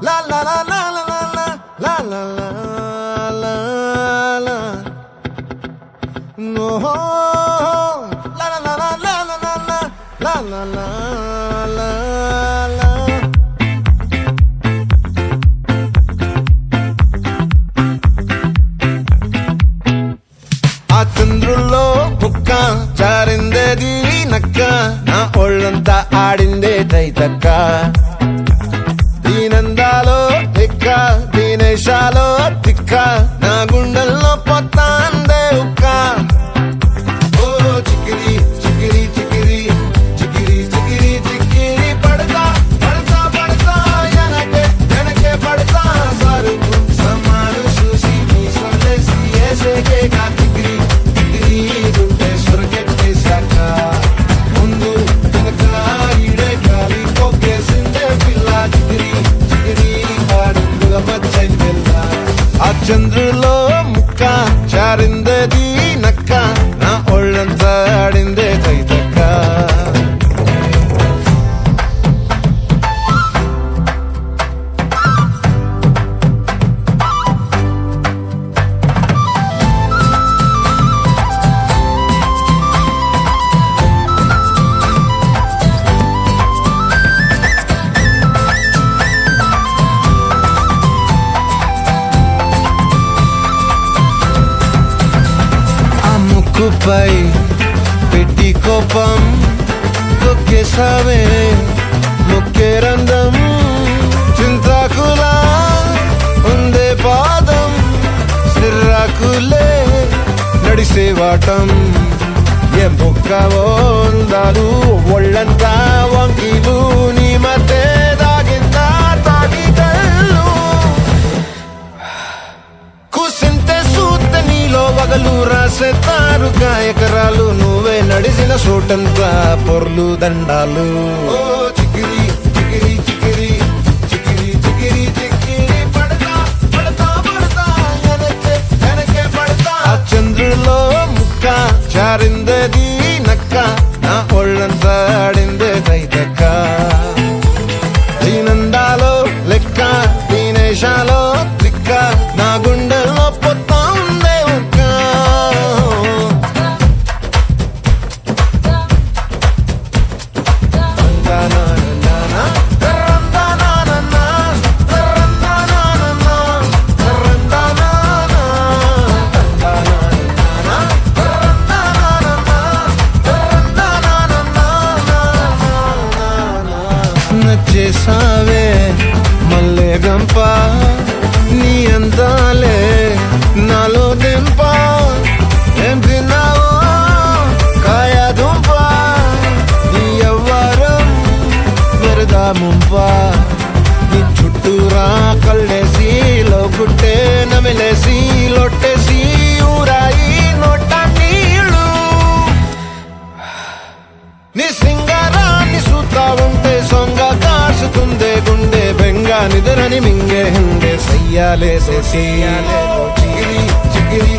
La la la la la la la la la la la. No, la la la la la la la la la la la la. ఆ చంద్రుల్లో కుక్క చారిందేది నక్క నా ఒళ్ళంతా ఆడిందే తైతక్క దీనందాలో తిక్క దీనేశాలో తిక్క నా గుండెల్లో పొత్తాందే ఉక్క ఓ చికిరి చికిరి చికిరి చికిరి చికిరి చికిరి పడతా పడతా పడతా ఎనకే ఎనకే పడతా సరుకు సమాను చూసి నీ సొల్లేసి ఏసేకే గా చికిరి చికిరి గుండె సొరకెట్టేశాక ముందు వెనక ఈడే గాలి కొక్కేసిందే పిల్ల చికిరి చికిరి ఆడుగుల మచ్చైందెల్ల ఆ చంద్రులో ముక్క చారిందది నక్క నా ఒళ్ళంతా ఆడిందే తైతక్క ముక్కుపై పెట్టి కోపం తొక్కేసావే ముక్కే రంధ్రం చింతాకులా ఉందే పాదం సిర్రాకులే నడిసేవాటం ఏ బొక్కవో అందాలు ఒళ్ళంతా వంకీలు నీ మధ్య దాగిందా తాగి కళ్ళు కూసింతే సూత నీలో వగలు రాసేతారుగా ఎకరాలు నువ్వే నడిసిన చోటంతా పొర్లు దండాలు ఓ చికిరి చికిరి చికిరి చికిరి చికిరి చికిరి పడతా పడతా పడతా ఎనకే ఎనకే పడతా ఆ చంద్రులో ముక్క చారిందది నక్క నా ఒళ్ళంతా ఆడిందే తైతక్క దీనందాలో లెక్క దీనేశాలో తిక్క నా గుండెల్లో పొత్తా ఉందే ఉక్క నచ్చేసావే మల్లె గంప నీ అందాలే నాలో దింప ఏం తిన్నావో కాయ దుంప నీ ఎవ్వరం వరదా ముంప నీ చుట్టూరా కళ్ళేసి లోకుట్టే నమిలేసి లొట్టేసి ఊరాయి నోట నీళ్ళు నీ సింగారాన్ని చూస్తా ఉంటే సొంగ కాసుతుందే గుండె బెంగ నిద్రని మింగే హండే సయ్యాలే చికిరి చికిరి